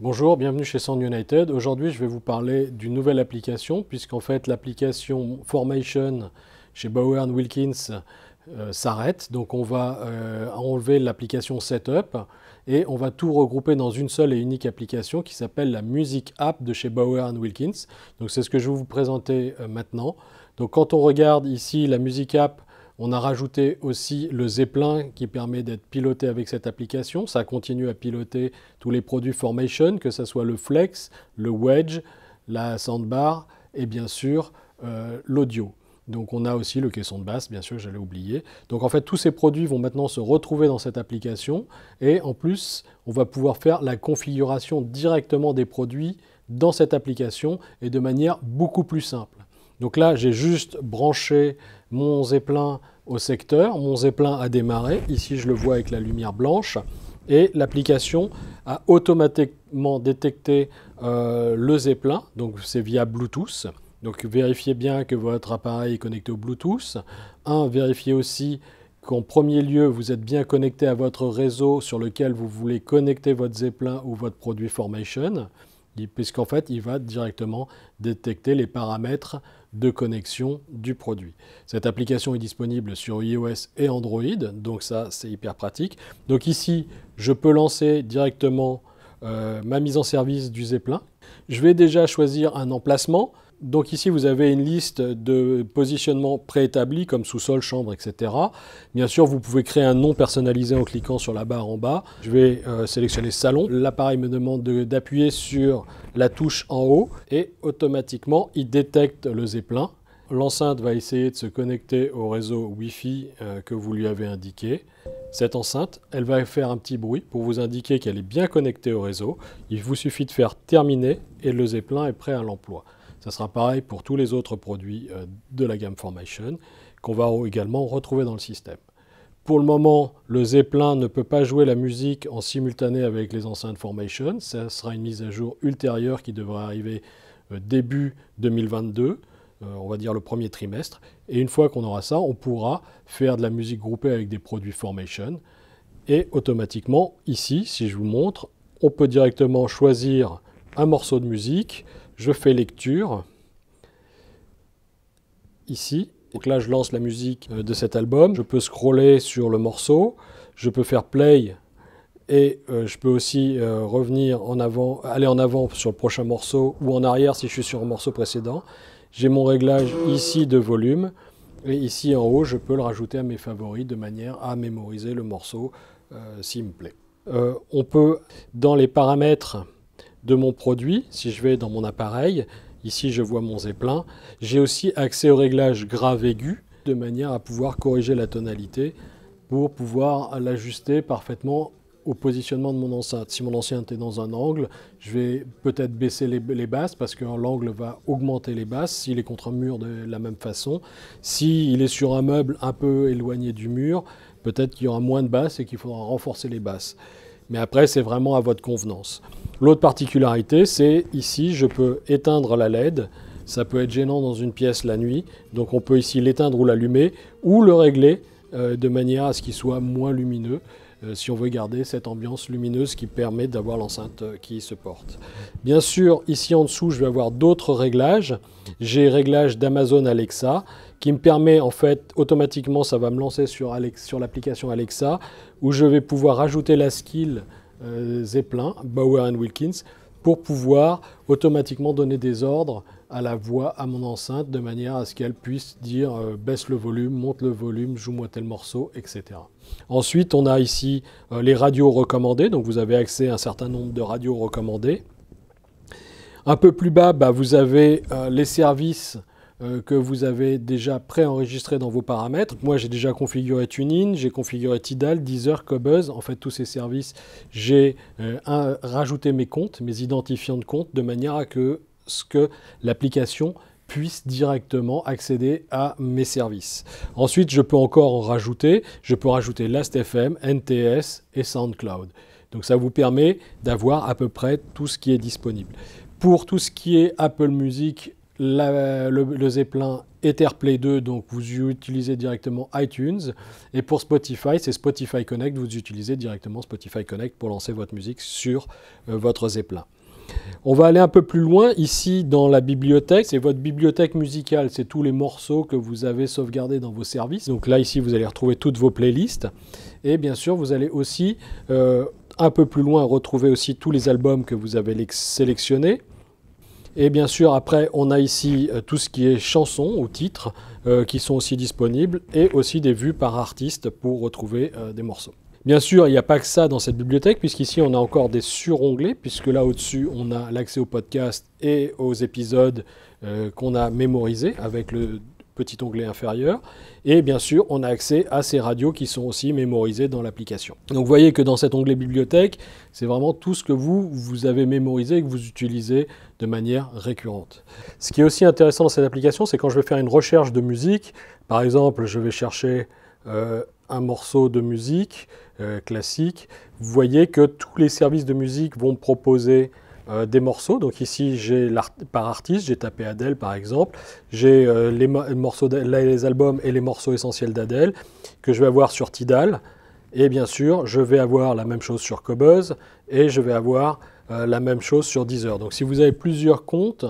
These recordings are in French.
Bonjour, bienvenue chez Sound United. Aujourd'hui, je vais vous parler d'une nouvelle application, puisqu'en fait, l'application Formation chez Bauer & Wilkins s'arrête. Donc, on va enlever l'application Setup et on va tout regrouper dans une seule et unique application qui s'appelle la Music App de chez Bauer & Wilkins. Donc, c'est ce que je vais vous présenter maintenant. Donc, quand on regarde ici la Music App, on a rajouté aussi le Zeppelin qui permet d'être piloté avec cette application. Ça continue à piloter tous les produits Formation, que ce soit le Flex, le Wedge, la Soundbar et bien sûr l'audio. Donc on a aussi le caisson de basse, bien sûr, j'allais oublier. Donc en fait, tous ces produits vont maintenant se retrouver dans cette application. Et en plus, on va pouvoir faire la configuration directement des produits dans cette application et de manière beaucoup plus simple. Donc là, j'ai juste branché mon Zeppelin au secteur. Mon Zeppelin a démarré. Ici, je le vois avec la lumière blanche. Et l'application a automatiquement détecté le Zeppelin. Donc, c'est via Bluetooth. Donc, vérifiez bien que votre appareil est connecté au Bluetooth. Vérifiez aussi qu'en premier lieu, vous êtes bien connecté à votre réseau sur lequel vous voulez connecter votre Zeppelin ou votre produit Formation, puisqu'en fait, il va directement détecter les paramètres de connexion du produit. Cette application est disponible sur iOS et Android, donc ça, c'est hyper pratique. Donc ici, je peux lancer directement ma mise en service du Zeppelin. Je vais déjà choisir un emplacement. Donc ici, vous avez une liste de positionnements préétablis, comme sous-sol, chambre, etc. Bien sûr, vous pouvez créer un nom personnalisé en cliquant sur la barre en bas. Je vais sélectionner salon. L'appareil me demande d'appuyer sur la touche en haut et automatiquement, il détecte le Zeppelin. L'enceinte va essayer de se connecter au réseau Wi-Fi que vous lui avez indiqué. Cette enceinte, elle va faire un petit bruit pour vous indiquer qu'elle est bien connectée au réseau. Il vous suffit de faire terminer et le Zeppelin est prêt à l'emploi. Ça sera pareil pour tous les autres produits de la gamme Formation qu'on va également retrouver dans le système. Pour le moment, le Zeppelin ne peut pas jouer la musique en simultané avec les enceintes Formation. Ça sera une mise à jour ultérieure qui devra arriver début 2022, on va dire le premier trimestre. Et une fois qu'on aura ça, on pourra faire de la musique groupée avec des produits Formation. Et automatiquement, ici, si je vous montre, on peut directement choisir un morceau de musique. Je fais lecture, ici. Donc là, je lance la musique de cet album. Je peux scroller sur le morceau, je peux faire play et je peux aussi revenir en avant, aller en avant sur le prochain morceau ou en arrière si je suis sur un morceau précédent. J'ai mon réglage ici de volume et ici en haut, je peux le rajouter à mes favoris de manière à mémoriser le morceau s'il me plaît. On peut, dans les paramètres de mon produit, si je vais dans mon appareil, ici je vois mon Zeppelin, j'ai aussi accès au réglage grave aigu, de manière à pouvoir corriger la tonalité pour pouvoir l'ajuster parfaitement au positionnement de mon enceinte. Si mon enceinte est dans un angle, je vais peut-être baisser les basses parce que l'angle va augmenter les basses. S'il est contre un mur, de la même façon. S'il est sur un meuble un peu éloigné du mur, peut-être qu'il y aura moins de basses et qu'il faudra renforcer les basses. Mais après, c'est vraiment à votre convenance. L'autre particularité, c'est ici, je peux éteindre la LED. Ça peut être gênant dans une pièce la nuit. Donc on peut ici l'éteindre ou l'allumer ou le régler de manière à ce qu'il soit moins lumineux si on veut garder cette ambiance lumineuse qui permet d'avoir l'enceinte qui se porte. Bien sûr, ici en dessous, je vais avoir d'autres réglages. J'ai réglage d'Amazon Alexa qui me permet en fait automatiquement, ça va me lancer sur l'application Alexa où je vais pouvoir ajouter la skill Zeppelin, Bauer & Wilkins pour pouvoir automatiquement donner des ordres à la voix à mon enceinte de manière à ce qu'elle puisse dire baisse le volume, monte le volume, joue-moi tel morceau, etc. Ensuite, on a ici les radios recommandées, donc vous avez accès à un certain nombre de radios recommandées. Un peu plus bas, vous avez les services que vous avez déjà préenregistrés dans vos paramètres. Moi, j'ai déjà configuré TuneIn, j'ai configuré Tidal, Deezer, Qobuz. En fait, tous ces services, j'ai rajouté mes comptes, mes identifiants de compte, de manière à que l'application puisse directement accéder à mes services. Ensuite, je peux encore en rajouter. Je peux rajouter Last.fm, NTS et SoundCloud. Donc, ça vous permet d'avoir à peu près tout ce qui est disponible. Pour tout ce qui est Apple Music, le Zeppelin Etherplay 2, donc vous utilisez directement iTunes. Et pour Spotify, c'est Spotify Connect, vous utilisez directement Spotify Connect pour lancer votre musique sur votre Zeppelin. On va aller un peu plus loin ici dans la bibliothèque. C'est votre bibliothèque musicale, c'est tous les morceaux que vous avez sauvegardés dans vos services. Donc là, ici, vous allez retrouver toutes vos playlists. Et bien sûr, vous allez aussi, un peu plus loin, retrouver aussi tous les albums que vous avez sélectionnés. Et bien sûr, après, on a ici tout ce qui est chansons ou titres qui sont aussi disponibles et aussi des vues par artiste pour retrouver des morceaux. Bien sûr, il n'y a pas que ça dans cette bibliothèque, puisqu'ici, on a encore des sur-onglets, puisque là, au-dessus, on a l'accès aux podcasts et aux épisodes qu'on a mémorisés avec le petit onglet inférieur. Et bien sûr, on a accès à ces radios qui sont aussi mémorisées dans l'application. Donc, vous voyez que dans cet onglet bibliothèque, c'est vraiment tout ce que vous avez mémorisé et que vous utilisez de manière récurrente. Ce qui est aussi intéressant dans cette application, c'est quand je vais faire une recherche de musique. Par exemple, je vais chercher un morceau de musique classique. Vous voyez que tous les services de musique vont proposer des morceaux. Donc ici, j'ai par artiste, j'ai tapé Adele par exemple. J'ai les albums et les morceaux essentiels d'Adele que je vais avoir sur Tidal. Et bien sûr, je vais avoir la même chose sur Qobuz et je vais avoir la même chose sur Deezer. Donc si vous avez plusieurs comptes,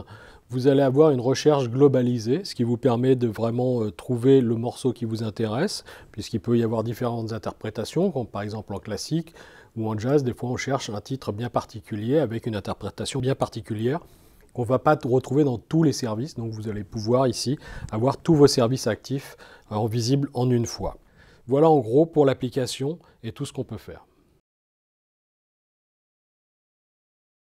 vous allez avoir une recherche globalisée, ce qui vous permet de vraiment trouver le morceau qui vous intéresse, puisqu'il peut y avoir différentes interprétations, comme par exemple en classique ou en jazz. Des fois, on cherche un titre bien particulier avec une interprétation bien particulière qu'on ne va pas retrouver dans tous les services. Donc vous allez pouvoir ici avoir tous vos services actifs visibles en une fois. Voilà en gros pour l'application et tout ce qu'on peut faire.